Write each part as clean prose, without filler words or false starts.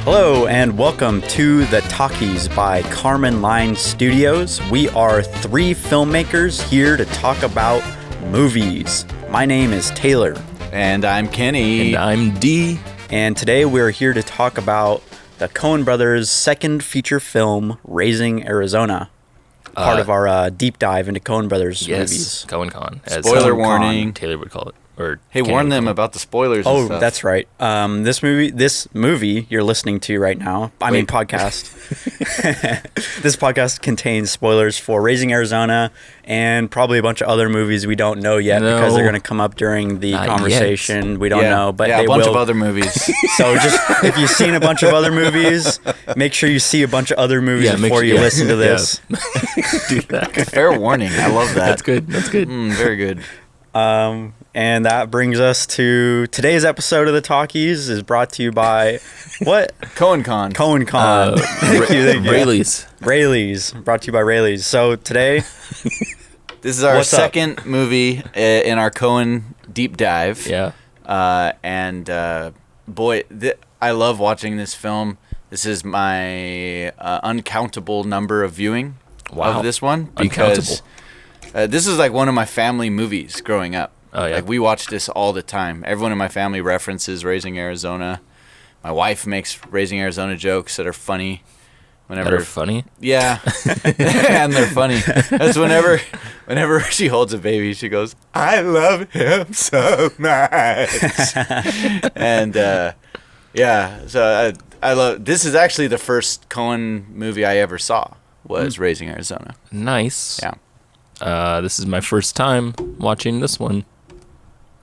Hello and welcome to the Talkies by Karman Line Studios. We are three filmmakers here to talk about movies. My name is Taylor. And I'm Kenny. And I'm Dee. And today we're here to talk about the Coen Brothers' second feature film, Raising Arizona. Part of our deep dive into Coen Brothers movies. Coen Con. As Spoiler warning. Taylor would call it. Or hey, warn them about the spoilers and stuff. That's right. This movie you're listening to right now, podcast. This podcast contains spoilers for Raising Arizona and probably a bunch of other movies we don't know yet because they're going to come up during the conversation. Yet. We don't know, but they a bunch will. Of other movies. So just if you've seen a bunch of other movies, make sure you see a bunch of other movies before you listen to this. Do that. Fair warning. I love that. That's good. Very good. And that brings us to today's episode of the Talkies is brought to you by what? Coen Con. Coen Con. Thank you. Rayleigh's. Brought to you by Rayleigh's. So today, this is our second movie in our Coen deep dive. Yeah. Boy, I love watching this film. This is my uncountable number of viewing of this one because this is like one of my family movies growing up. Oh, yeah. Like we watch this all the time. Everyone in my family references Raising Arizona. My wife makes Raising Arizona jokes that are funny. That are funny? Yeah. And they're funny. That's whenever she holds a baby, she goes, "I love him so much." And so I love. This is actually the first Coen movie I ever saw was Raising Arizona. Nice. Yeah. This is my first time watching this one.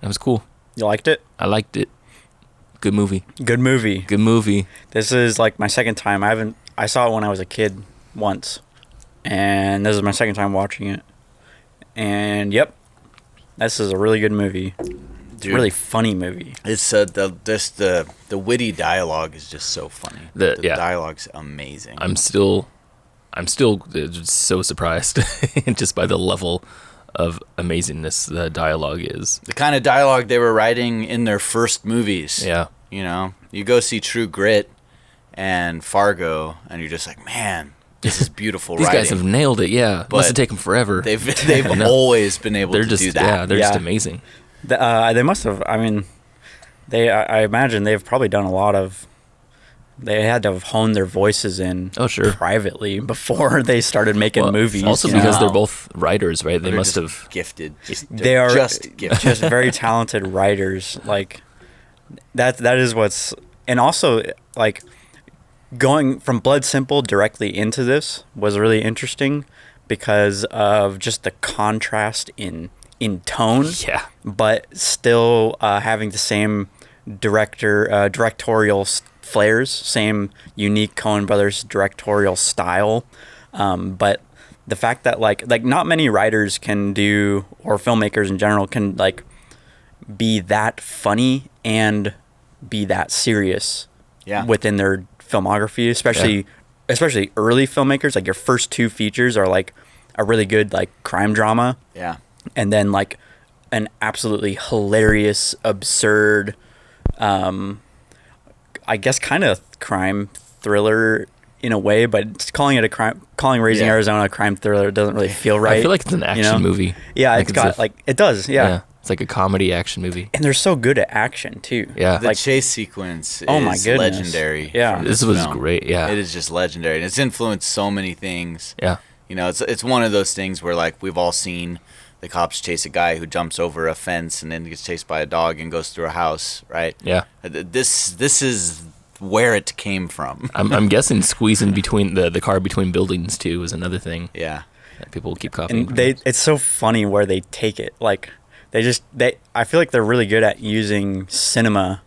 That was cool. You liked it? I liked it. Good movie. Good movie. This is like my second time. I saw it when I was a kid once, and this is my second time watching it. And yep, this is a really good movie. It's a really funny movie. It's the witty dialogue is just so funny. The dialogue's amazing. I'm still so surprised just by the level of amazingness the dialogue is. The kind of dialogue they were writing in their first movies. Yeah. You know, you go see True Grit and Fargo, and you're just like, man, this is beautiful These writing. guys have nailed it, yeah. Must have taken forever. They've always been able to do that. Yeah, they're just amazing. They must have, I imagine they've probably done a lot of, they had to have honed their voices in privately before they started making movies. Also because they're both writers, right? They must have gifted. They are just gifted. Just very talented writers. Like that is what's, and also like going from Blood Simple directly into this was really interesting because of just the contrast in tone. Yeah. But still having the same directorial flares, same unique Coen Brothers directorial style, but the fact that like not many writers can do, or filmmakers in general can like be that funny and be that serious within their filmography, especially early filmmakers. Like your first two features are like a really good like crime drama, and then like an absolutely hilarious, absurd I guess kind of crime thriller in a way, but calling Raising Arizona a crime thriller doesn't really feel right. I feel like it's an action movie. Yeah, like it does. Yeah. It's like a comedy action movie. And they're so good at action too. Yeah. The chase sequence is legendary. Yeah. This was great. Yeah. It is just legendary. And it's influenced so many things. Yeah. You know, it's one of those things where like we've all seen the cops chase a guy who jumps over a fence and then gets chased by a dog and goes through a house, right? Yeah. This is where it came from. I'm guessing squeezing between the car between buildings too is another thing. Yeah. That people will keep copying. And it's so funny where they take it. Like I feel like they're really good at using cinema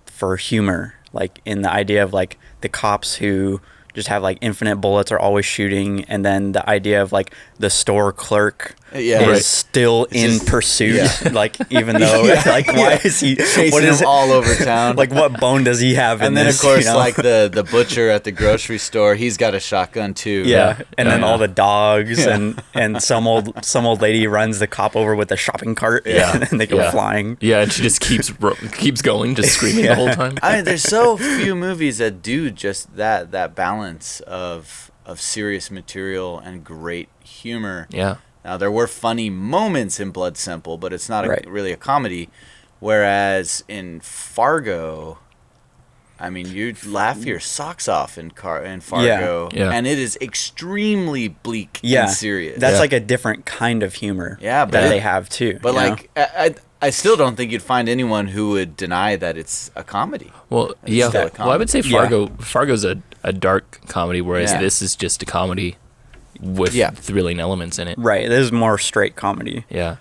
for humor. Like in the idea of like the cops who just have like infinite bullets are always shooting, and then the idea of like the store clerk is still in pursuit. Like, even though, like, why is he chasing him all over town? Like, what bone does he have? And in then, this, of course, you know? like the butcher at the grocery store, he's got a shotgun too. Yeah, and then all the dogs and some old lady runs the cop over with a shopping cart. Yeah, and they go flying. Yeah, and she just keeps going, just screaming the whole time. I mean, there's so few movies that do just that balance of serious material and great humor. Yeah. Now, there were funny moments in Blood Simple, but it's not really a comedy. Whereas in Fargo, I mean, you'd laugh your socks off in Fargo, and it is extremely bleak and serious. That's like a different kind of humor that they have too. But like, I still don't think you'd find anyone who would deny that it's a comedy. Well, well, I would say Fargo's a dark comedy, whereas this is just a comedy with thrilling elements in it. Right, this is more straight comedy. Yeah.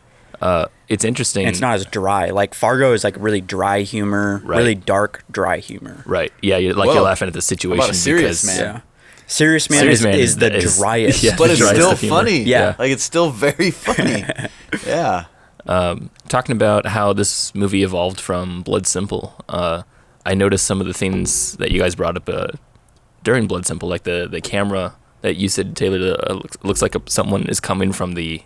It's interesting. And it's not as dry. Like, Fargo is like really dry humor, really dark, dry humor. Right. Yeah, you're laughing at the situation. About a Serious because, Man? Yeah. Serious Man is the driest. Yeah, but it's still funny. Yeah. Like, it's still very funny. Yeah. Talking about how this movie evolved from Blood Simple, I noticed some of the things that you guys brought up during Blood Simple, like the camera that you said, Taylor, looks like someone is coming from the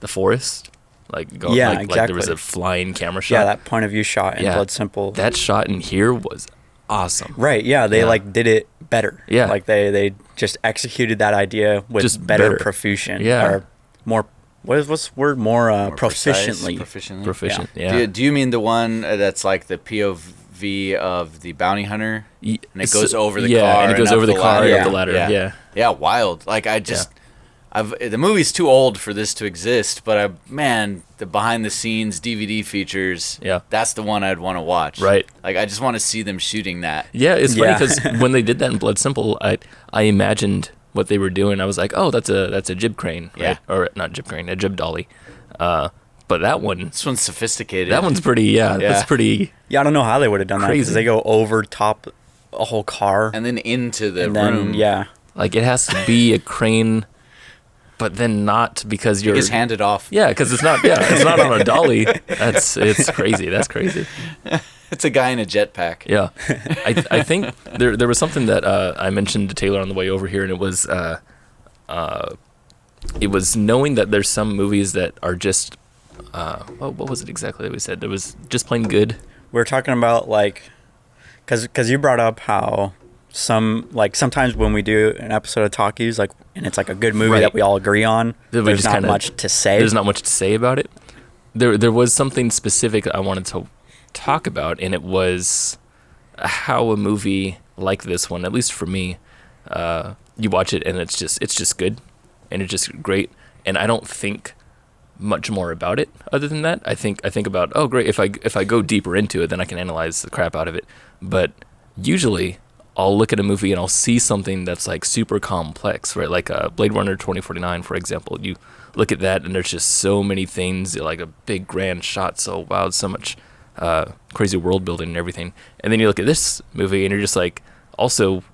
forest. Like exactly. Like there was a flying camera shot. Yeah, that point of view shot in Blood Simple. That shot in here was awesome. Right, yeah, they like did it better. Yeah. Like they just executed that idea with Just better better. profusion. Yeah. Or more, what's the word? More proficiently. Proficient, yeah. Do you mean the one that's like the POV of the bounty hunter? And it goes over the car. And it goes over the car and up the ladder. Yeah, wild. Like, the movie's too old for this to exist, but the behind the scenes DVD features, that's the one I'd want to watch. Right. Like, I just want to see them shooting that. Yeah, it's funny because when they did that in Blood Simple, I imagined what they were doing. I was like, oh, that's a jib crane, right? Or not jib crane, a jib dolly. But this one's sophisticated. That one's pretty, that's pretty. Yeah, I don't know how they would have done that, crazy. because they go over top a whole car and then into the room. Like, it has to be a crane, but then not, because you're just hand it off. Yeah, because it's not on a dolly. It's crazy. That's crazy. It's a guy in a jetpack. Yeah, I think there was something that I mentioned to Taylor on the way over here, and it was knowing that there's some movies that are just what was it exactly that we said? It was just plain good. We're talking about, like, because you brought up how sometimes when we do an episode of Talkies, like, and it's like a good movie that we all agree on, there's not much to say. There's not much to say about it. There was something specific I wanted to talk about, and it was how a movie like this one, at least for me, you watch it and it's just good, and it's just great, and I don't think much more about it other than that. I think about, oh great, if I go deeper into it, then I can analyze the crap out of it. But usually I'll look at a movie and I'll see something that's like super complex, right? Like Blade Runner 2049, for example. You look at that and there's just so many things, like a big grand shot, so wow, so much crazy world building and everything. And then you look at this movie and you're just like, also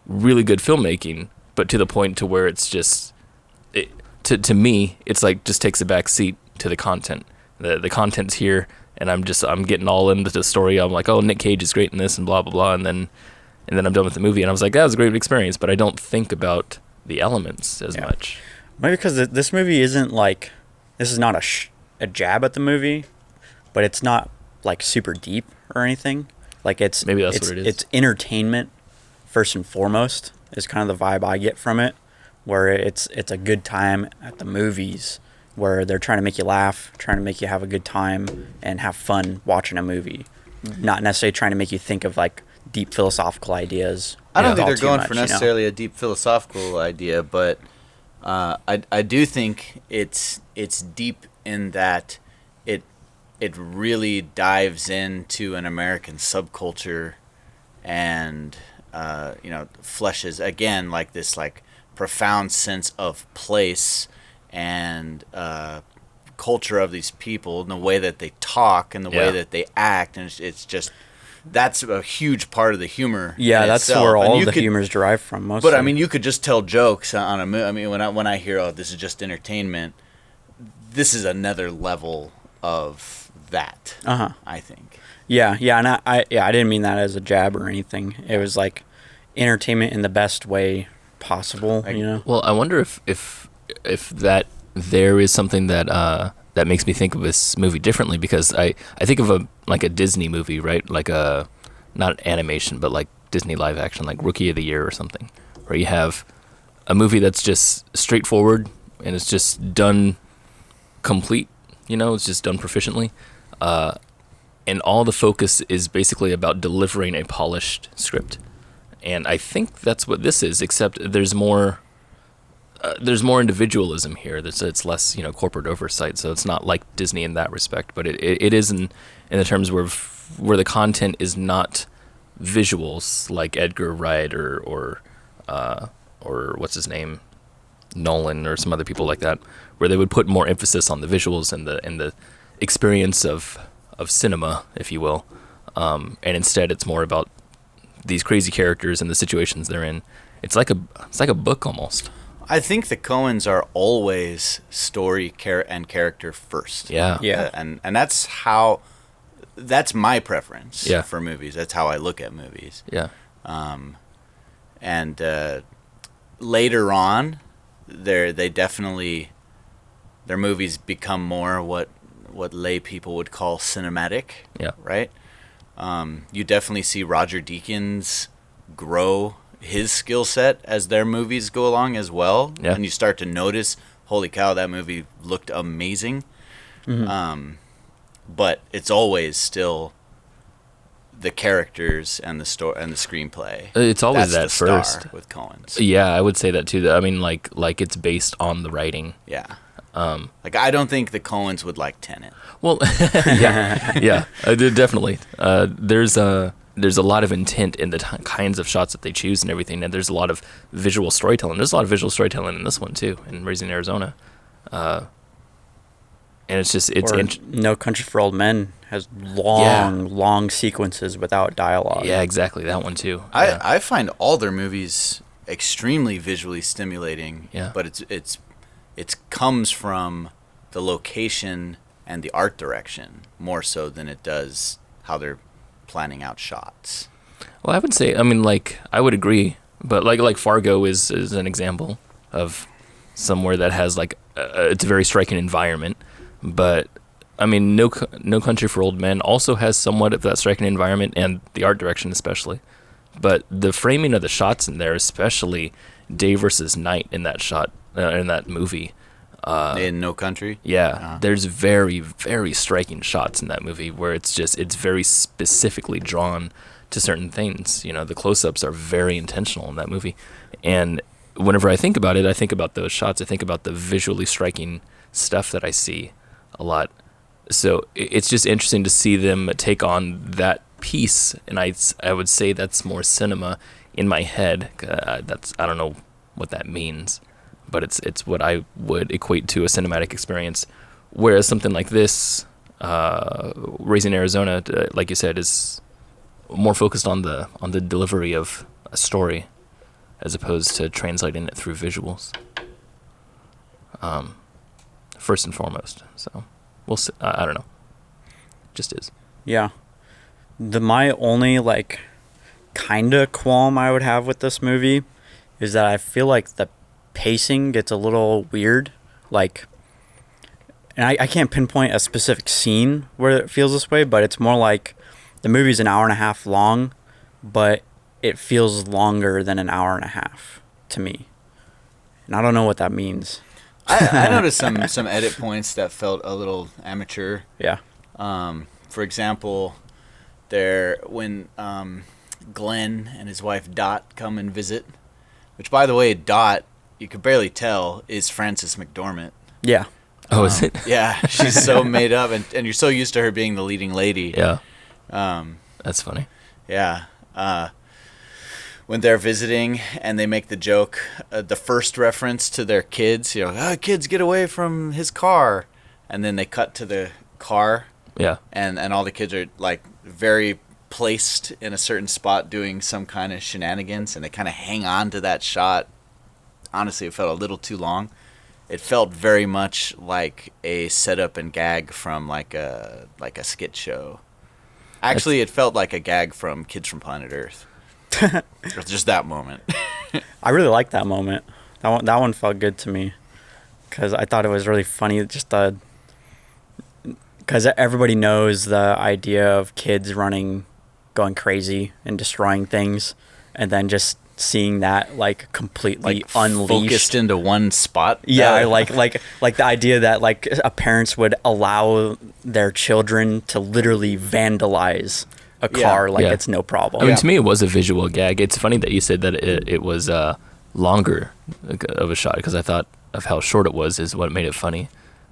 really good filmmaking, but to the point to where it's just, to me, it's like just takes a back seat to the content. The content's here, and I'm getting all into the story. I'm like, oh, Nick Cage is great in this, and blah blah blah, and then I'm done with the movie, and I was like, that was a great experience, but I don't think about the elements as much. Maybe because this movie isn't like, this is not a jab at the movie, but it's not like super deep or anything. Like, maybe that's what it is. It's entertainment first and foremost is kind of the vibe I get from it, where it's a good time at the movies, where they're trying to make you laugh, trying to make you have a good time and have fun watching a movie, not necessarily trying to make you think of like deep philosophical ideas. I don't think they're going for necessarily a deep philosophical idea, but I do think it's deep in that it really dives into an American subculture and fleshes again like this like profound sense of place and culture of these people and the way that they talk and the way that they act, and it's just, that's a huge part of the humor. Yeah, that's itself. where all the humor is derived from. Mostly. But I mean, you could just tell jokes on a movie. I mean, when I hear, oh, this is just entertainment, this is another level of that. I think. Yeah, and I didn't mean that as a jab or anything. It was like entertainment in the best way possible, you know. Well, I wonder if that there is something that that makes me think of this movie differently, because I think of a Disney movie, right? Like not animation, but like Disney live action, like Rookie of the Year or something, where you have a movie that's just straightforward and it's just done complete, you know, it's just done proficiently. And all the focus is basically about delivering a polished script. And I think that's what this is, except there's more individualism here. It's less, you know, corporate oversight. So it's not like Disney in that respect, but it is in the terms where the content is not visuals like Edgar Wright or what's his name, Nolan, or some other people like that, where they would put more emphasis on the visuals and the experience of cinema, if you will, and instead it's more about these crazy characters and the situations they're in. It's like a book almost. I think the Coens are always story and character first. Yeah. And that's my preference for movies. That's how I look at movies. Yeah. And later on, they definitely, their movies become more what lay people would call cinematic. Yeah. Right? You definitely see Roger Deakins grow his skill set as their movies go along as well. Yeah. And you start to notice, holy cow, that movie looked amazing. Mm-hmm. But it's always still the characters and the story and the screenplay. It's always That's that the first star with Coens. Yeah, I would say that too. I mean, like it's based on the writing. Yeah. Like, I don't think the Coens would like Tenet. Well, yeah, definitely. There's a lot of intent in the kinds of shots that they choose and everything, and there's a lot of visual storytelling. There's a lot of visual storytelling in this one too, in Raising Arizona. And it's just No Country for Old Men has long sequences without dialogue. Yeah, exactly, that one too. I find all their movies extremely visually stimulating. Yeah. But it comes from the location and the art direction more so than it does how they're planning out shots. Well, I would say, I mean, like, I would agree, but like Fargo is an example of somewhere that has like it's a very striking environment. But I mean, No Country for Old Men also has somewhat of that striking environment and the art direction especially. But the framing of the shots in there, especially day versus night in that shot in that movie. In No Country? Yeah, there's very, very striking shots in that movie where it's very specifically drawn to certain things. You know, the close-ups are very intentional in that movie. And whenever I think about it, I think about those shots. I think about the visually striking stuff that I see a lot. So it's just interesting to see them take on that piece. And I would say that's more cinema in my head. I don't know what that means, but it's what I would equate to a cinematic experience. Whereas something like this, Raising Arizona, like you said, is more focused on the delivery of a story, as opposed to translating it through visuals. First and foremost. So we'll see. I don't know. Just is. Yeah. My only like kind of qualm I would have with this movie is that I feel like the pacing gets a little weird. Like, and I can't pinpoint a specific scene where it feels this way, but it's more like the movie's an hour and a half long, but it feels longer than an hour and a half to me. And I don't know what that means. I noticed some edit points that felt a little amateur. Yeah. For example, when Glenn and his wife Dot come and visit, which, by the way, Dot, you could barely tell, is Frances McDormand. Yeah. Oh, is it? Yeah, she's so made up, and you're so used to her being the leading lady. Yeah. That's funny. Yeah. When they're visiting and they make the joke, the first reference to their kids, kids, get away from his car. And then they cut to the car. Yeah. And all the kids are like very placed in a certain spot doing some kind of shenanigans, and they kind of hang on to that shot. Honestly, it felt a little too long. it felt very much like a setup and gag from like a skit show. Actually, it felt like a gag from Kids from Planet Earth. Just that moment. I really liked that moment. That one felt good to me because I thought it was really funny. Just because everybody knows the idea of kids going crazy and destroying things, and then just seeing that like completely unleashed, focused into one spot. Yeah, like the idea that like parents would allow their children to literally vandalize a car it's no problem. I mean, to me, it was a visual gag. It's funny that you said that it was longer of a shot, because I thought of how short it was is what made it funny,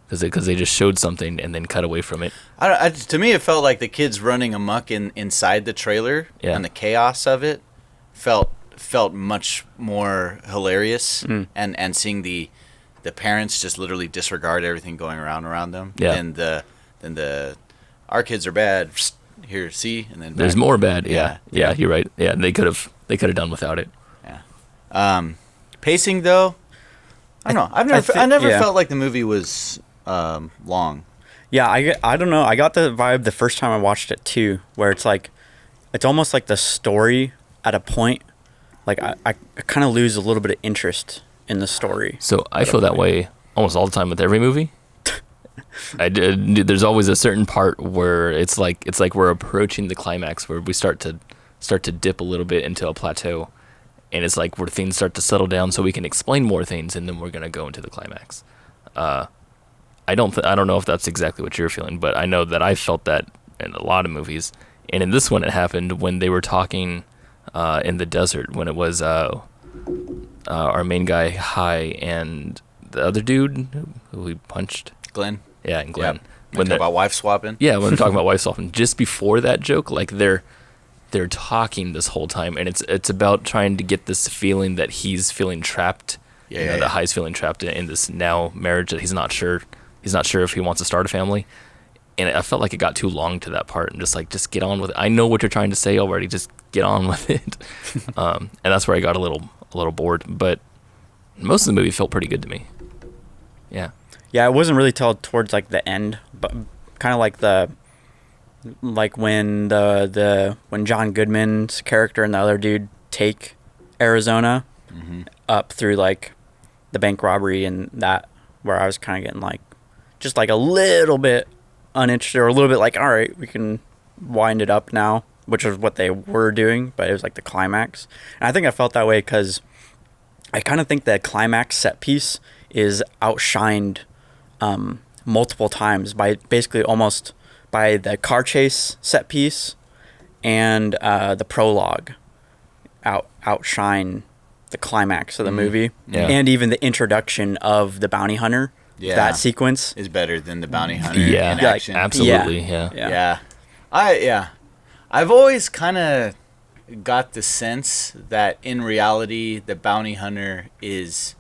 because they just showed something and then cut away from it. To me, it felt like the kids running amok inside the trailer, and the chaos of it felt much more hilarious, and seeing the parents just literally disregard everything going around them. Than the our kids are bad. Here, see, and then there's more bad. Yeah, you're right. Yeah, they could have done without it. Yeah. Pacing though, I don't know. I never felt like the movie was long. Yeah, I don't know. I got the vibe the first time I watched it too, where it's like, it's almost like the story at a point, like I kind of lose a little bit of interest in the story. So I feel that way almost all the time with every movie. There's always a certain part where it's like we're approaching the climax, where we start to dip a little bit into a plateau, and it's like where things start to settle down so we can explain more things, and then we're gonna go into the climax. I don't know if that's exactly what you're feeling, but I know that I felt that in a lot of movies, and in this one it happened when they were talking in the desert, when it was our main guy Hai and the other dude who we punched, Glenn. Yeah, and Glenn. Yep. When they're about wife swapping. Yeah, when they're talking about wife swapping. Just before that joke, like they're talking this whole time, and it's about trying to get this feeling that he's feeling trapped. That Hai's feeling trapped in this now marriage that he's not sure if he wants to start a family. And I felt like it got too long to that part, and just get on with it. I know what you're trying to say already. Just get on with it. And that's where I got a little bored. But most of the movie felt pretty good to me. Yeah. Yeah, it wasn't really till towards like the end, but kind of like when when John Goodman's character and the other dude take Arizona up through like the bank robbery, and that where I was kind of getting like just like a little bit uninterested, or a little bit like, all right, we can wind it up now, which is what they were doing, but it was like the climax. And I think I felt that way because I kind of think the climax set piece is outshined multiple times by basically almost by the car chase set piece and the prologue outshine the climax of the movie, and even the introduction of the bounty hunter. That sequence is better than the bounty hunter in action. Absolutely. I've always kind of got the sense that in reality the bounty hunter is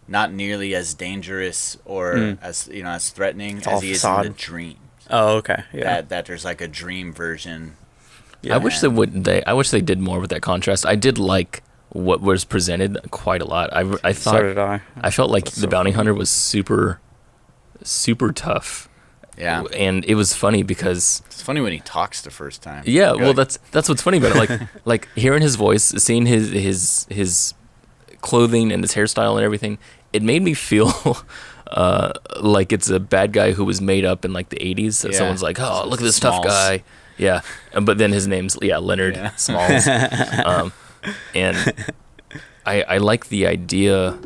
not nearly as dangerous or as threatening as he is in the dream. Oh, okay. Yeah. That there's like a dream version. Yeah. I wish they did more with that contrast. I did like what was presented quite a lot. I thought. So did I. I felt like the bounty hunter was super, super tough. Yeah. And it was funny because it's funny when he talks the first time. Yeah. Well, that's what's funny about it. Like hearing his voice, seeing his clothing and his hairstyle and everything. It made me feel like it's a bad guy who was made up in like the 80s. That someone's like, oh, look at this tough guy. Yeah. But then his name's Leonard Smalls. And I like the idea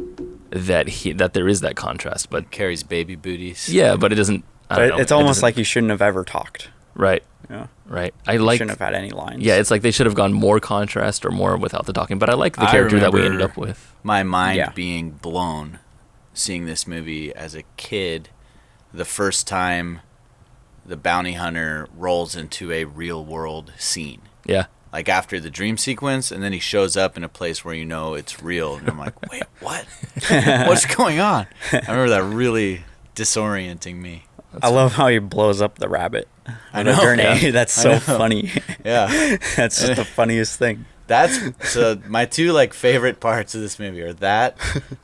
that there is that contrast, but carries baby booties. Yeah, but it doesn't. It's almost like he shouldn't have ever talked. Right. Yeah. Right. He shouldn't have had any lines. Yeah, it's like they should have gone more contrast or more without the talking. But I like the character that we ended up with. My mind being blown seeing this movie as a kid, the first time the bounty hunter rolls into a real world scene. Yeah. Like after the dream sequence, and then he shows up in a place where you know it's real. And I'm like, wait, what? What's going on? I remember that really disorienting me. I love how he blows up the rabbit. I know. That's so funny. Yeah. That's just the funniest thing. So my two like favorite parts of this movie are that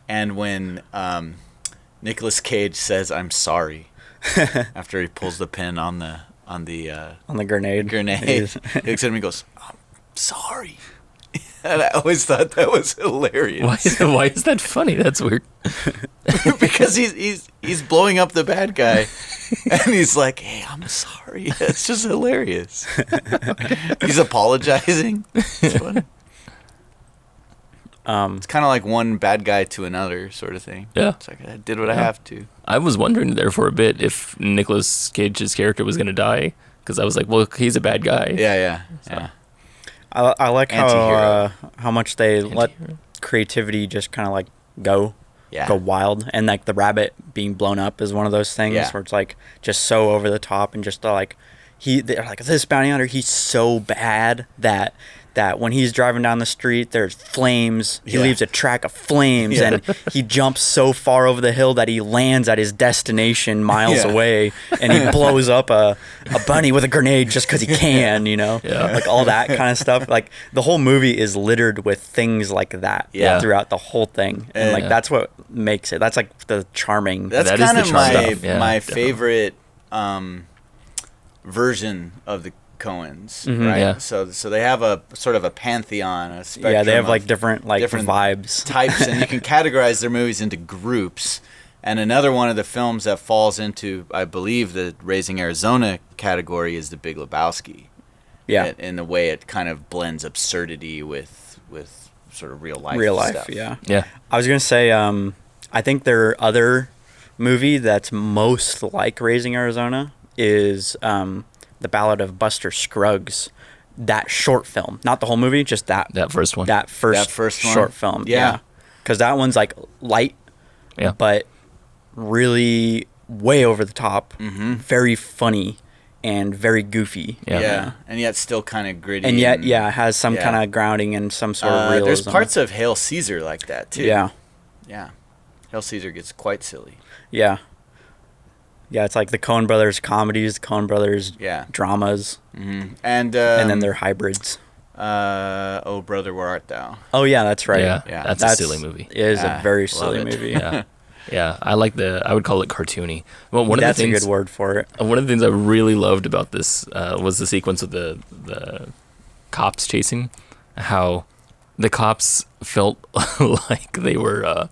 and when Nicolas Cage says, "I'm sorry," after he pulls the pin on the grenade. He looks at him and goes, "I'm sorry." And I always thought that was hilarious. Why is that funny? That's weird. Because he's blowing up the bad guy, and he's like, "Hey, I'm sorry." It's just hilarious. He's apologizing. It's funny. It's kind of like one bad guy to another sort of thing. Yeah. It's like, I did what I have to. I was wondering there for a bit if Nicolas Cage's character was going to die, because I was like, well, he's a bad guy. Yeah. I like Anti-hero. how much they let creativity just kind of like go wild, and like the rabbit being blown up is one of those things where it's like just so over the top, and just like they're like, this bounty hunter, he's so bad that when he's driving down the street, there's flames. He leaves a track of flames, and he jumps so far over the hill that he lands at his destination miles away, and he blows up a bunny with a grenade just because he can, like all that kind of stuff. Like the whole movie is littered with things like that throughout the whole thing, and like that's what makes it. That's like the charming. That's that kind of my definitely. favorite version of the Coens, right? Yeah. So they have a sort of a pantheon, a spectrum. Yeah, they have like of different vibes, types, and you can categorize their movies into groups. And another one of the films that falls into, I believe, the Raising Arizona category is The Big Lebowski. Yeah, in the way it kind of blends absurdity with sort of real life. Stuff. Yeah. I was gonna say, I think their other movie that's most like Raising Arizona is The Ballad of Buster Scruggs, that short film, not the whole movie, just that first one. That first short film. Yeah. Because that one's like light, but really way over the top, very funny and very goofy. Yeah. And yet still kind of gritty. And yet, has some kind of grounding and some sort of realism. There's parts of Hail Caesar like that, too. Yeah. Hail Caesar gets quite silly. Yeah, it's like the Coen Brothers comedies, the Coen Brothers dramas, and then they're hybrids. Oh Brother, Where Art Thou? Oh yeah, that's right. Yeah, that's a silly movie. It is a very silly movie. Yeah. I would call it cartoony. Well, that's a good word for it. One of the things I really loved about this was the sequence of the cops chasing, how the cops felt like they were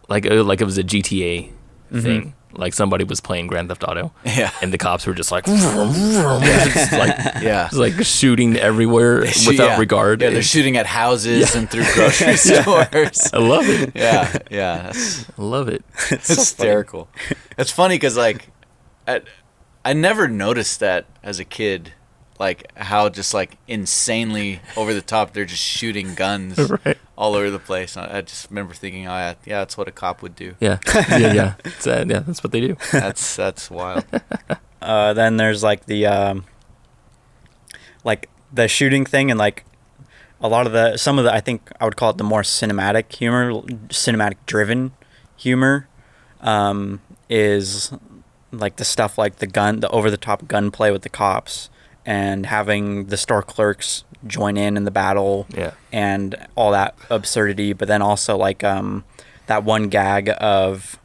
like it was a GTA thing. Like somebody was playing Grand Theft Auto, and the cops were just like, just like shooting everywhere without regard. Yeah, they're shooting at houses and through grocery stores. I love it. I love it. It's hysterical. It's funny because like, I never noticed that as a kid. Like how just like insanely over the top they're just shooting guns all over the place. I just remember thinking, oh yeah, that's what a cop would do. Yeah. That's what they do. That's wild. Then there's like the shooting thing, and like a lot of some of the I think I would call it the more cinematic driven humor, is like the stuff like the over the top gunplay with the cops. And having the store clerks join in the battle, and all that absurdity, but then also like that one gag of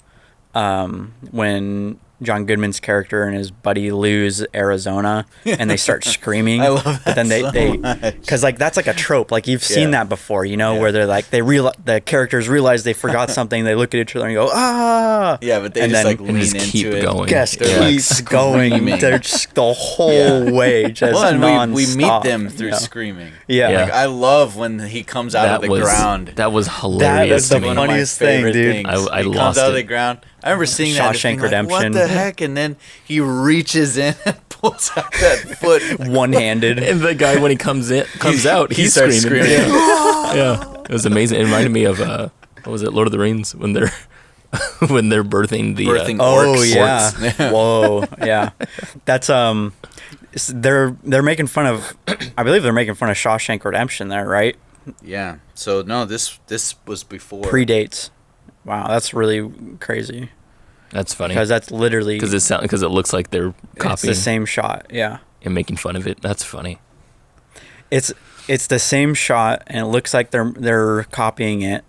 when John Goodman's character and his buddy lose Arizona, and they start screaming. I love that. But then they because like that's like a trope. Like you've seen that before, where they're like the characters realize they forgot something. They look at each other and go ah. Yeah, but they and just then, like lean into keep it. going. Just They're keep going. They're just the whole way just non-stop. We meet them through screaming. Yeah. Like, I love when he comes out of the ground. That was hilarious. That is the funniest thing, dude. I he lost comes out of it. the ground. I remember seeing that. Shawshank Like, Redemption. what the heck? And then he reaches in and pulls out that foot. One-handed. And the guy when he comes out, he's starts screaming. Yeah, it was amazing. It reminded me of what was it, Lord of the Rings, when they're birthing the Birthing oh orcs. yeah. Whoa, yeah. That's they're making fun of. I believe they're making fun of Shawshank Redemption there, right? Yeah. So no, this was before. Predates. Wow, that's really crazy. That's funny because that's literally because it looks like they're copying it's the same shot. Yeah. And making fun of it. That's funny. It's the same shot, and it looks like they're copying it.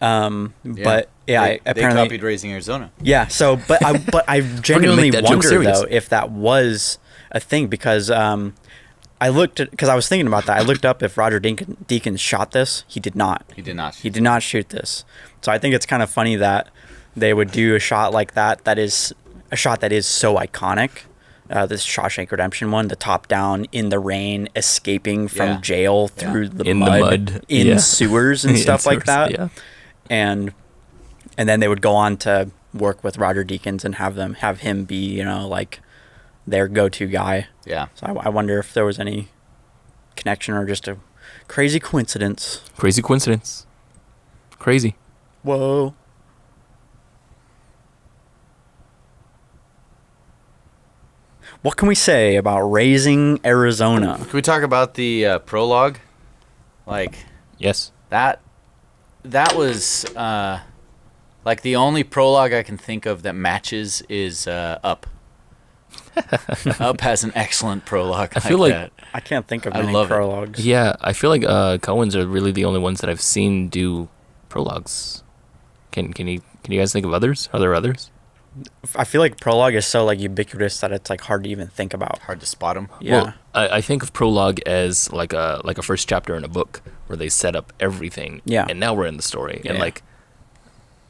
But Yeah, They apparently copied Raising Arizona. Yeah. So, but I genuinely make that joke wonder serious. though if that was a thing because I looked at because I was thinking about that. I looked up if Roger Deakins shot this. He did not. He did not. He did not shoot this. So I think it's kind of funny that they would do a shot like that. That is a shot that is so iconic. This Shawshank Redemption one, the top down in the rain, escaping from jail through the mud in sewers and stuff like that. Yeah. And then they would go on to work with Roger Deakins and have him be, like their go-to guy. Yeah. So I wonder if there was any connection or just a crazy coincidence. Crazy coincidence. Crazy. Whoa. What can we say about Raising Arizona? Can we talk about the prologue? Like Yes. that was like the only prologue I can think of that matches is Up. Up has an excellent prologue. I feel like that. I can't think of I any love it. prologues. Yeah, I feel like Coens are really the only ones that I've seen do prologues. Can you guys think of others? Are there others? I feel like prologue is so like ubiquitous that it's like hard to even think about. Hard to spot him. Yeah. Well, I think of prologue as like a first chapter in a book where they set up everything. Yeah. And now we're in the story. And Yeah. like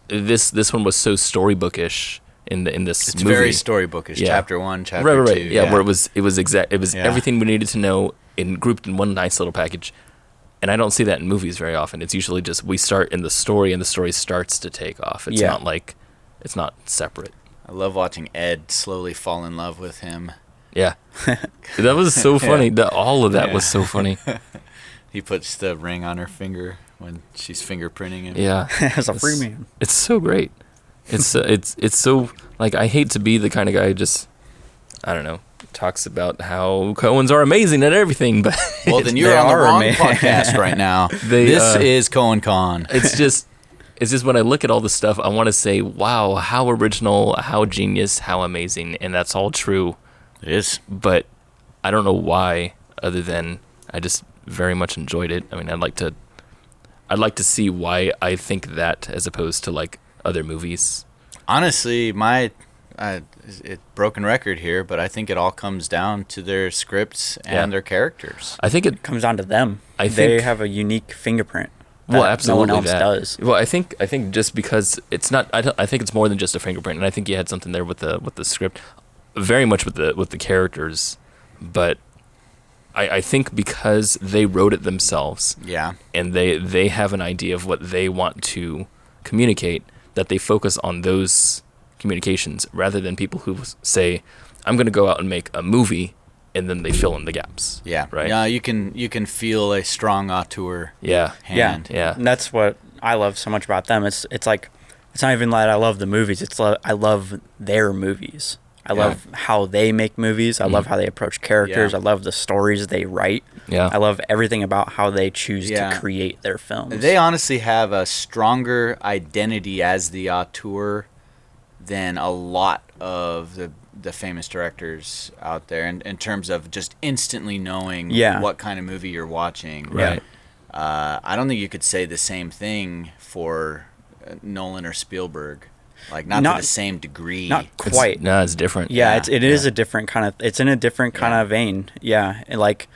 this one was so storybookish in this It's movie. very storybookish. Yeah. Chapter 1, chapter Right. 2. Yeah, where it was Yeah. everything we needed to know grouped in one nice little package. And I don't see that in movies very often. It's usually just we start in the story and the story starts to take off. It's not like it's not separate. I love watching Ed slowly fall in love with him. Yeah. That was so funny. All of that was so funny. He puts the ring on her finger when she's fingerprinting him. Yeah. As a free man. It's so great. It's so like I hate to be the kind of guy who just I don't know talks about how Coens are amazing at everything, but Well, then you're on the wrong podcast right now. This is Coen Con. It's just when I look at all this stuff, I want to say, wow, how original, how genius, how amazing, and that's all true. It is. But I don't know why, other than I just very much enjoyed it. I mean, I'd like to see why I think that as opposed to like other movies. Honestly, it's broken record here, but I think it all comes down to their scripts and their characters. I think it Comes down to them. I They think- have a unique fingerprint. Well, that absolutely, no one else that. does. Well, I think just because it's not, I think it's more than just a fingerprint, and I think you had something there with the script, very much with the characters, but I think because they wrote it themselves, Yeah. and they have an idea of what they want to communicate, that they focus on those communications rather than people who say, I'm going to go out and make a movie. And then they fill in the gaps. Yeah. Right. Yeah, you can feel a strong auteur Yeah. hand. Yeah. And that's what I love so much about them. It's like it's not even that I love the movies. I love their movies. I love how they make movies. I love how they approach characters. Yeah. I love the stories they write. Yeah. I love everything about how they choose Yeah. to create their films. They honestly have a stronger identity as the auteur than a lot of the famous directors out there in terms of just instantly knowing what kind of movie you're watching. Right. I don't think you could say the same thing for Nolan or Spielberg. Like not to the same degree. Not quite. It's different. Yeah, it is a different kind of. It's in a different kind of vein. Yeah, and like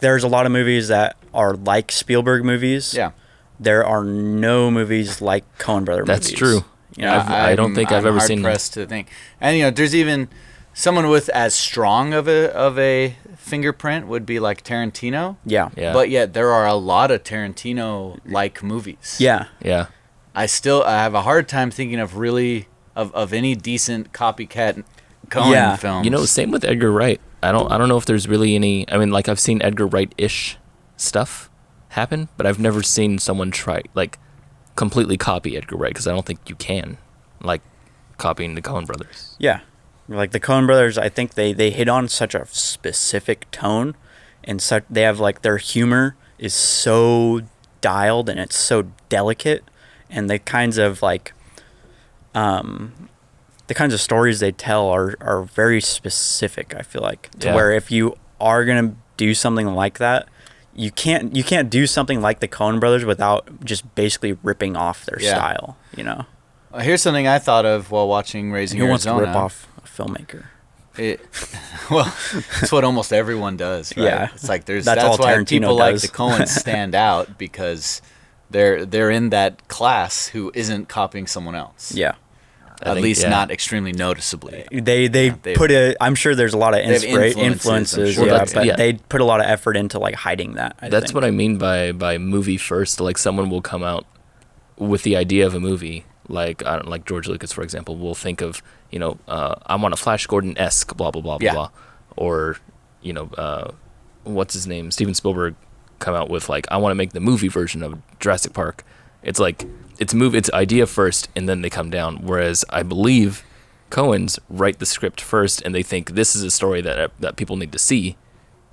there's a lot of movies that are like Spielberg movies. Yeah. There are no movies like Coen Brothers movies. That's true. You know, I don't think I've ever seen. I'm hard-pressed to think. And there's even someone with as strong of a fingerprint would be like Tarantino. yeah. Yeah. But yet there are a lot of Tarantino-like movies. Yeah. Yeah. I have a hard time thinking of really of any decent copycat Coen films. Same with Edgar Wright. I don't know if there's really any. I mean, like I've seen Edgar Wright-ish stuff happen, but I've never seen someone try like completely copy Edgar Wright because I don't think you can, like copying the Coen Brothers. Yeah. Like the Coen Brothers, I think they hit on such a specific tone, and they have like their humor is so dialed and it's so delicate, and the kinds of stories they tell are very specific. I feel like to where if you are gonna do something like that, you can't do something like the Coen Brothers without just basically ripping off their style, you know. Here's something I thought of while watching Raising Who wants Arizona. to rip off a filmmaker? Well, it's what almost everyone does, right? Yeah. It's like that's all why Tarantino people like does. the Coens stand out, because they're in that class who isn't copying someone else. Yeah. At least not extremely noticeably. They put I'm sure there's a lot of influences, sure. but they put a lot of effort into like hiding that. That's what I mean by movie first. Like someone will come out with the idea of a movie, like like George Lucas, for example, will think of, I want a Flash Gordon-esque blah blah blah blah blah, or what's his name, Steven Spielberg, come out with like, I want to make the movie version of Jurassic Park. It's like it's idea first and then they come down. Whereas I believe Coens write the script first and they think this is a story that people need to see,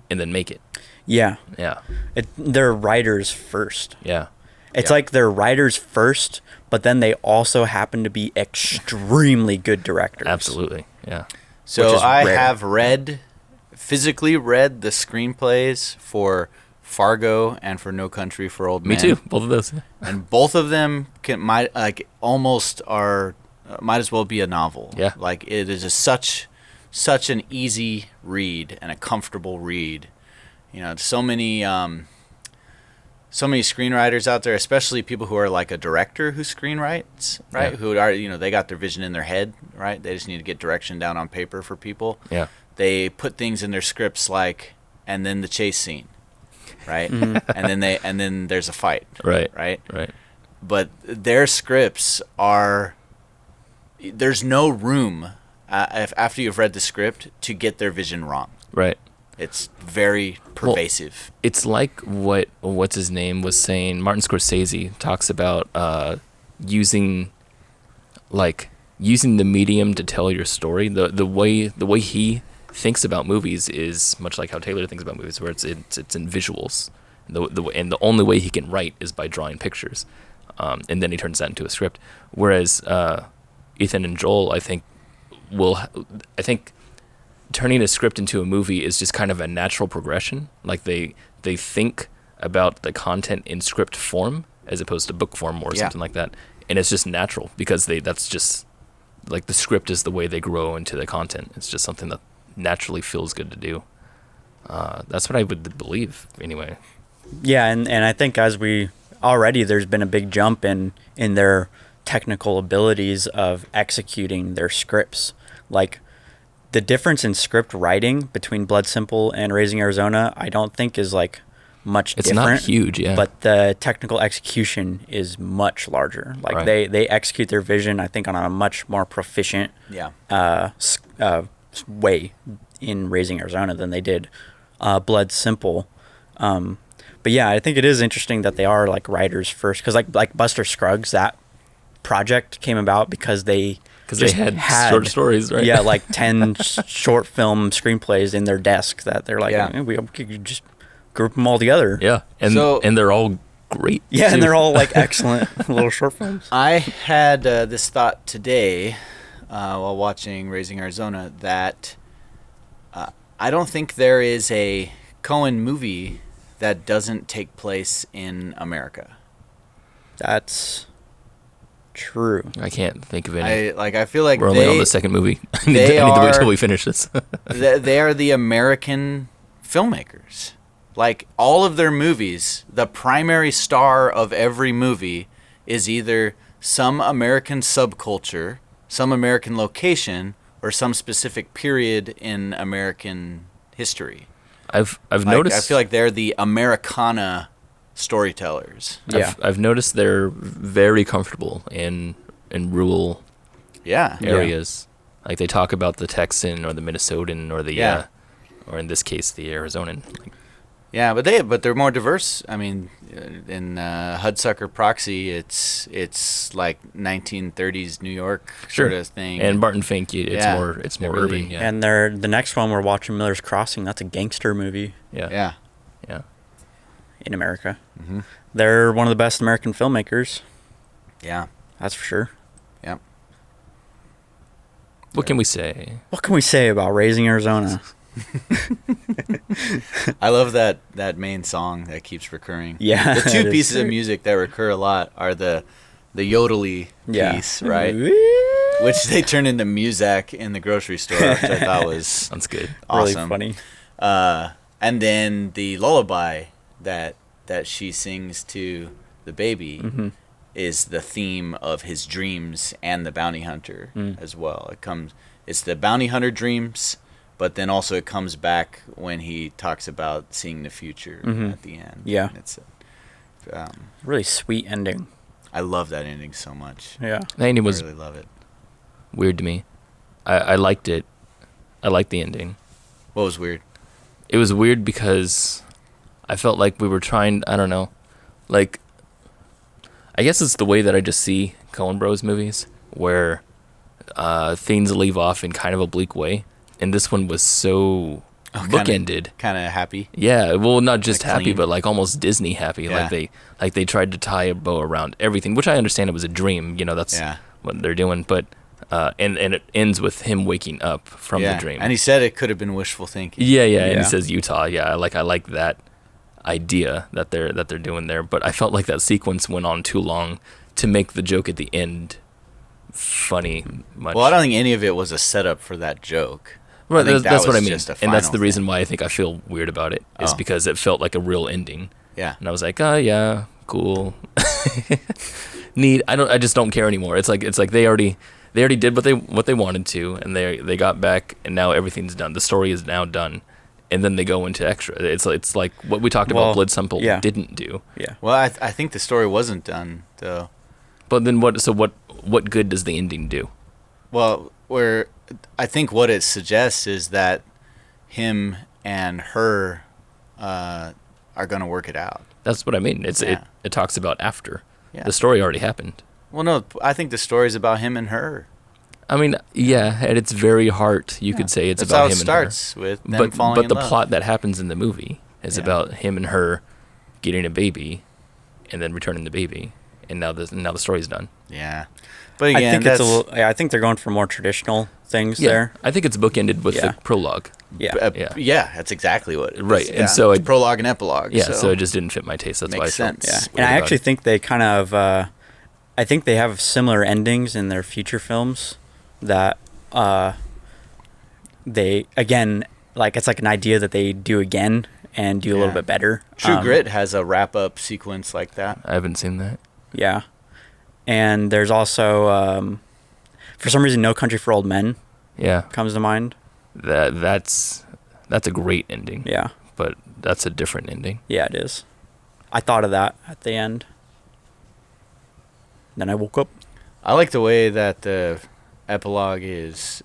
and then make it. Yeah. Yeah. They're writers first. Yeah. It's like they're writers first, but then they also happen to be extremely good directors. Absolutely. Yeah. So I rare. have physically read the screenplays for Fargo and for No Country for Old Men. Me too. Both of those. And both of them might as well be a novel. Yeah. Like it is such an easy read and a comfortable read. So many screenwriters out there, especially people who are like a director who screenwrites, right? Yeah. Who are, they got their vision in their head, right? They just need to get direction down on paper for people. Yeah. They put things in their scripts like, and then the chase scene, right? and then there's a fight. Right. Right. Right. But their scripts there's no room after you've read the script to get their vision wrong. Right. It's very pervasive. Well, it's like what's his name was saying. Martin Scorsese talks about using the medium to tell your story. The way he thinks about movies is much like how Taylor thinks about movies, where it's in visuals. And the only way he can write is by drawing pictures, and then he turns that into a script. Whereas Ethan and Joel, I think turning a script into a movie is just kind of a natural progression. Like they think about the content in script form as opposed to book form or something like that, and it's just natural because that's just like the script is the way they grow into the content. It's just something that naturally feels good to do. That's what I would believe anyway. Yeah, and I think there's been a big jump in their technical abilities of executing their scripts. Like the difference in script writing between Blood Simple and Raising Arizona, I don't think is like much it's different. It's not huge, yeah. But the technical execution is much larger. Like right. they execute their vision, I think, on a much more proficient way in Raising Arizona than they did Blood Simple. But yeah, I think it is interesting that they are like writers first, because like Buster Scruggs, that project came about because they had short stories, right? Yeah, like 10 short film screenplays in their desk that they're like, we could just group them all together. Yeah, and they're all great. Yeah, too. and they're all like excellent little short films. I had this thought today while watching Raising Arizona that I don't think there is a Coen movie that doesn't take place in America. That's true. I can't think of any. I feel like we're only on the second movie. I need to wait till we finish this. They are the American filmmakers. Like all of their movies, the primary star of every movie is either some American subculture, some American location, or some specific period in American history. I've noticed. I feel like they're the Americana storytellers. Yeah, I've noticed they're very comfortable in rural areas. Like they talk about the Texan or the Minnesotan or the or in this case the Arizonan. Yeah, but they're more diverse. I mean, in Hudsucker Proxy, it's like 1930s New York sort of thing. And Barton Fink, it's more really, urban. Yeah. And the next one we're watching, Miller's Crossing, that's a gangster movie. Yeah. In America. Mm-hmm. They're one of the best American filmmakers. Yeah. That's for sure. Yeah. What can we say? What can we say about Raising Arizona? I love that main song that keeps recurring. Yeah, The two it is. pieces of music that recur a lot are the yodely piece, right? Which they turn into Muzak in the grocery store, which I thought was That's good. awesome. Really funny. And then the lullaby that she sings to the baby is the theme of his dreams and the bounty hunter as well. It's the bounty hunter dreams, but then also it comes back when he talks about seeing the future at the end. Yeah. And it's Really sweet ending. I love that ending so much. Yeah. The ending was I really love it. weird to me. I liked it. I liked the ending. What was weird? It was weird because I felt like we were trying, I don't know, like, I guess it's the way that I just see Coen Bros movies, where things leave off in kind of a bleak way, and this one was so bookended. Kind of happy. Yeah, well, not just Like happy, clean. but like almost Disney happy. Yeah. Like they tried to tie a bow around everything, which I understand it was a dream. You know, that's what they're doing. But and it ends with him waking up from the dream. And he said it could have been wishful thinking. Yeah, and Yeah. he says Utah. Yeah, I like that idea that they're doing there. But I felt like that sequence went on too long to make the joke at the end funny. Much. Well, I don't think any of it was a setup for that joke. Right, I think that's that what I was mean, just a and that's final the reason thing. why I think I feel weird about it is Oh. because it felt like a real ending, Yeah. and I was like, oh yeah, cool, neat. I just don't care anymore. It's like they already did what they wanted to, and they got back, and now everything's done. The story is now done, and then they go into extra. It's like what we talked about. Blood Simple didn't do. Yeah. Well, I think the story wasn't done though. But then what? So what good does the ending do? Well, I think what it suggests is that him and her are going to work it out. That's what I mean. It talks about after. Yeah. The story already happened. Well, no, I think the story's about him and her. I mean, yeah, at its very heart, you could say it's That's about how him it starts and with her. them falling But in the love. plot that happens in the movie is Yeah. about him and her getting a baby, and then returning the baby, and now the story's done. Yeah, but again, I think it's a little. I think they're going for more traditional things there. I think it's bookended with Yeah. the prologue. Yeah. Yeah. that's exactly what it is. Right, Yeah. and so it's prologue and epilogue. Yeah, so it just didn't fit my taste. That's why I Makes felt sense. Yeah. weird And I about actually it. think they kind of. I think they have similar endings in their future films that they again like it's like an idea that they do again and do a little Yeah. bit better. True Grit has a wrap up sequence like that. I haven't seen that. Yeah. And there's also for some reason No Country for Old Men Yeah, comes to mind. that's a great ending. Yeah. But that's a different ending. Yeah, it is. I thought of that at the end. Then I woke up. I like the way that the epilogue is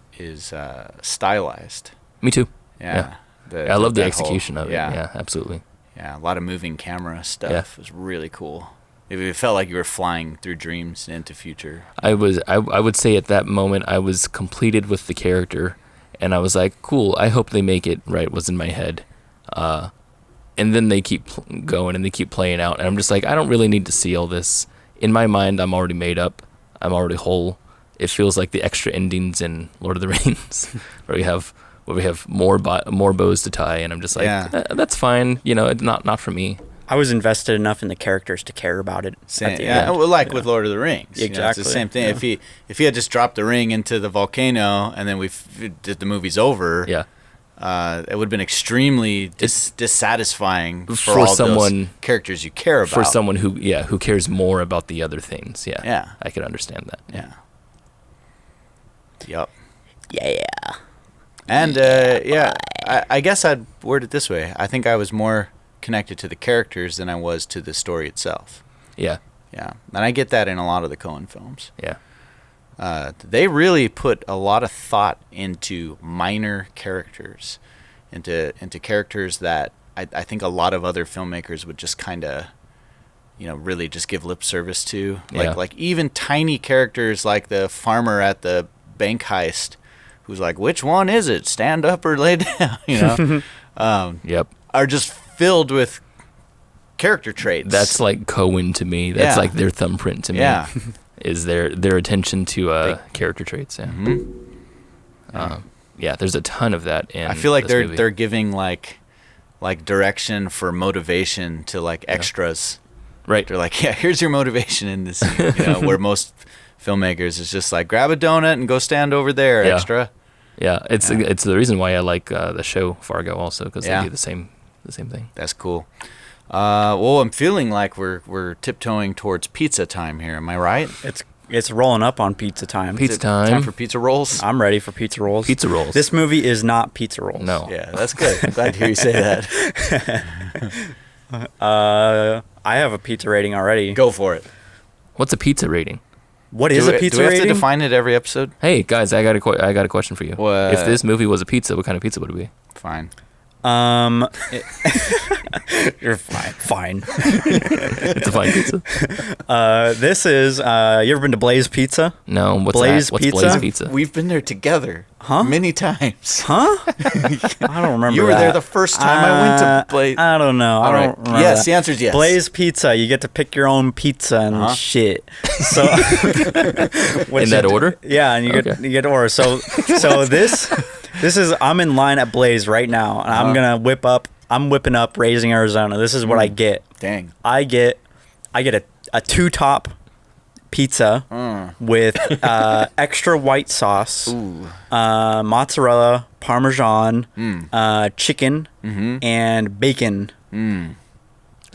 stylized. Me too. Yeah. I love the that execution whole- of it. Yeah, absolutely. Yeah, a lot of moving camera stuff. Yeah. It was really cool. It felt like you were flying through dreams into future. I would say at that moment I was completed with the character, and I was like, cool, I hope they make it right, was in my head. And then they keep going and they keep playing out, and I'm just like, I don't really need to see all this. In my mind, I'm already made up. I'm already whole. It feels like the extra endings in Lord of the Rings, where we have more bows to tie, and I'm just like, that's fine. You know, it's not for me. I was invested enough in the characters to care about it at the end. Well, like with Lord of the Rings. You know, it's Exactly. the same thing. Yeah. If he had just dropped the ring into the volcano and then the movie's over, Yeah. it would have been extremely dissatisfying for For all someone- those characters you care about. For someone who cares more about the other things. Yeah. Yeah. I could understand that. Yeah. Yep. Yeah. And I guess I'd word it this way. I think I was more connected to the characters than I was to the story itself. Yeah. Yeah, and I get that in a lot of the Coen films. Yeah. They really put a lot of thought into minor characters, into characters that I think a lot of other filmmakers would just kind of, really just give lip service to. Like even tiny characters like the farmer at the bank heist, who's like, which one is it? Stand up or lay down? Yep. Are just filled with character traits. That's like Coen to me. That's like their thumbprint to me. Yeah. Is their attention to character traits. Yeah. Mm-hmm. Yeah, there's a ton of that in I feel like this movie. they're giving like direction for motivation to like extras. Right. They're like, yeah, here's your motivation in this scene. You know, where most filmmakers is just like, grab a donut and go stand over there, Yeah. extra. Yeah, it's the reason why I like the show Fargo also, because Yeah. they do the same thing. That's cool. Well, I'm feeling like we're tiptoeing towards pizza time here. Am I right? It's rolling up on pizza time. Pizza Is it time. Time for pizza rolls. I'm ready for pizza rolls. Pizza rolls. This movie is not pizza rolls. No. Yeah, that's good. I'm glad to hear you say that. I have a pizza rating already. Go for it. What's a pizza rating? What is a pizza do we have rating? to define it every episode? Hey guys, I got a question for you. What? If this movie was a pizza, what kind of pizza would it be? Fine. You're fine. It's a fine pizza. This is. You ever been to Blaze Pizza? No, what's Blaze that? What's Pizza? Blaze Pizza? We've been there together. Huh? Many times. Huh? I don't remember. You were that. there the first time I went to Blaze. I don't know. All I right. don't remember Yes, that. the answer is yes. Blaze Pizza. You get to pick your own pizza and shit. So In that order? Yeah, and you get to order. So this is. I'm in line at Blaze right now, and I'm gonna whip up. I'm whipping up Raising Arizona. This is what I get. Dang. I get a two-top pizza with extra white sauce, mozzarella, parmesan, chicken, and bacon. Sounds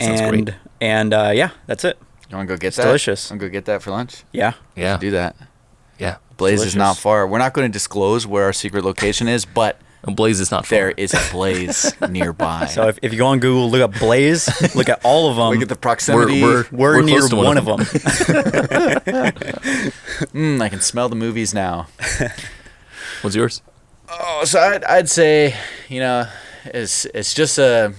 And great. yeah, that's it. You want to go get It's that? delicious. Want to go get that for lunch? Yeah. Yeah. Do that. Yeah. Blaze Delicious. is not far. We're not going to disclose where our secret location is, but Blaze is not far. there is a Blaze nearby. So if you go on Google, look up Blaze, look at all of them. Look at the proximity. We're near close to one of them. I can smell the movies now. What's yours? Oh, so I'd say, you know, it's just a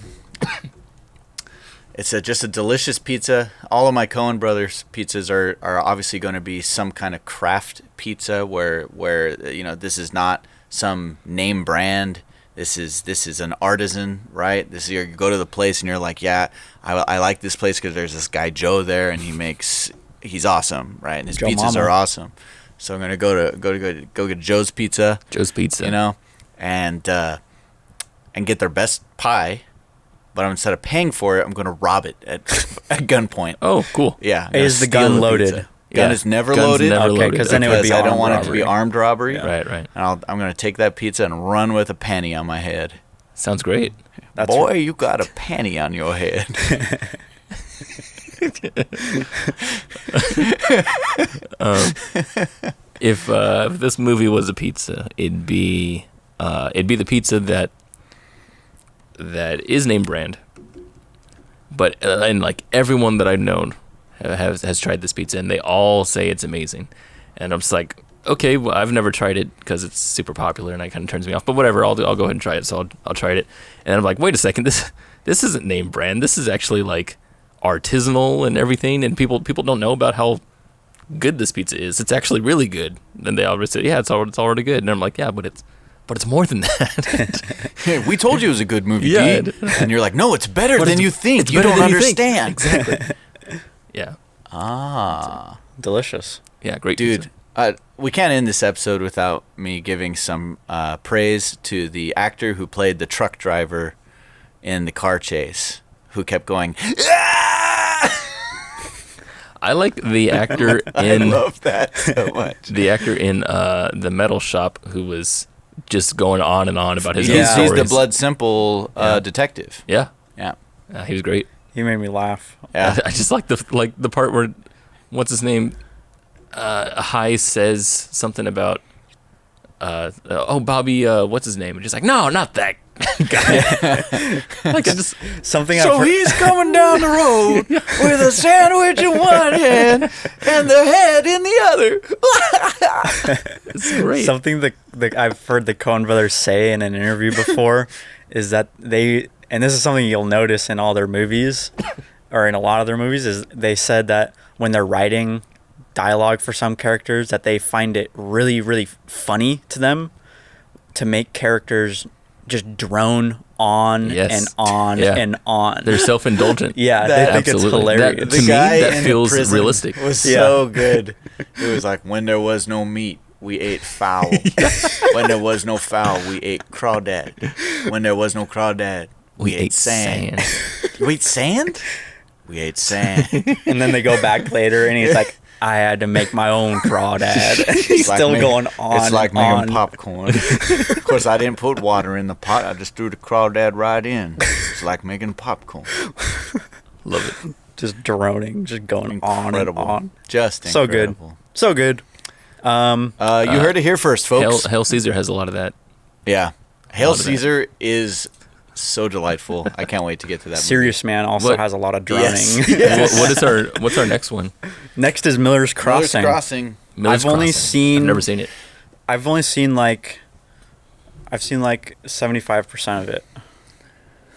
just a delicious pizza. All of my Coen Brothers pizzas are obviously going to be some kind of craft pizza where you know, this is not some name brand. This is an artisan, right? This is, you go to the place and you're like, yeah, I like this place because there's this guy Joe there and he's awesome, right? And his Joe pizzas Mama. are awesome. So I'm gonna go get Joe's Pizza. Joe's Pizza. You know, and get their best pie, but instead of paying for it, I'm gonna rob it at gunpoint. Oh, cool. Yeah. I'm gonna Is the steal gun the loaded? pizza. Gun Yeah. is never Gun's loaded. never Okay, loaded. because then it would be I don't armed want it to be robbery. armed robbery. Right, right. And I'm gonna take that pizza and run with a panty on my head. Sounds great. That's Boy, you got a panty on your head. If this movie was a pizza, it'd be the pizza that is name brand, but and like everyone that I've known has tried this pizza and they all say it's amazing, and I'm just like, okay, well, I've never tried it because it's super popular and it kind of turns me off, but whatever, I'll go ahead and try it. So I'll try it, and I'm like, wait a second, this isn't name brand. This is actually like artisanal and everything, and people don't know about how good this pizza is. It's actually really good. And they always say, yeah, it's already good. And I'm like, yeah, but it's more than that. Hey, we told you it was a good movie, Yeah, D. And you're like, no, it's better But than it's- you think. it's You better don't than you think. understand. Exactly. Yeah. Ah. delicious. Yeah, great Dude, pizza. we can't end this episode without me giving some praise to the actor who played the truck driver in the car chase, who kept going, "Ah!" I like the actor I in love that so much. the actor in the metal shop who was just going on and on about his own He's stories. the Blood Simple Yeah. detective. Yeah. Yeah. He was great. He made me laugh. Yeah. I just like the part where what's his name? High says something about Bobby, what's his name? And just like, no, not that guy. Like I just Something I've So heard- he's coming down the road with a sandwich in one hand and the head in the other. it's great. Something that I've heard the Coen Brothers say in an interview before is that and this is something you'll notice in all their movies, or in a lot of their movies, is they said that when they're writing dialogue for some characters, that they find it really, really funny to them to make characters just drone on Yes. and on Yeah. and on. They're self-indulgent. Yeah, That- they think it's absolutely. hilarious. That- To me, that in the feels prison realistic. was Yeah. so good. It was like when there was no meat, we ate fowl. When there was no fowl, we ate crawdad. When there was no crawdad, we ate sand. You ate sand? We ate sand. And then they go back later, and he's like, I had to make my own crawdad. He's still going on. It's like and on. making popcorn. Of course, I didn't put water in the pot. I just threw the crawdad right in. It's like making popcorn. Love it. Just droning, just going Incredible. on and on. Just So incredible. good. So good. You heard it here first, folks. Hail Caesar has a lot of that. Yeah. Hail of that. Caesar is so delightful. I can't wait to get to that movie. Serious Man also What- has a lot of droning. Yes. What's our next one? Next is Miller's Miller's Crossing. Crossing. Miller's I've only Crossing. seen- I've never seen it. I've seen like 75% of it.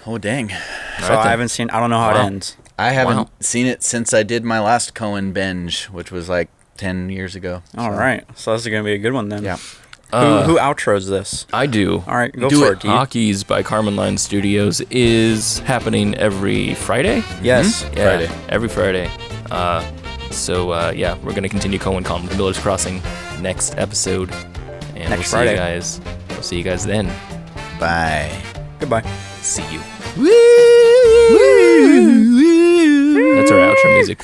Oh, dang. So Alright then. I haven't seen. I don't know how it Wow. ends. I haven't Wow. seen it since I did my last Cohen binge, which was like 10 years ago. All So, right, so this is gonna be a good one then. Yeah. Who outros this? I do. All right, go Do for it. it, dude. Talkies by Karman Line Studios is happening every Friday. Yes. Yeah, Friday. every Friday. Yeah, we're gonna continue Coen Con with Miller's Crossing next episode, and Next we'll Friday. see you guys. We'll see you guys then. Bye. Goodbye. See you. That's our outro music.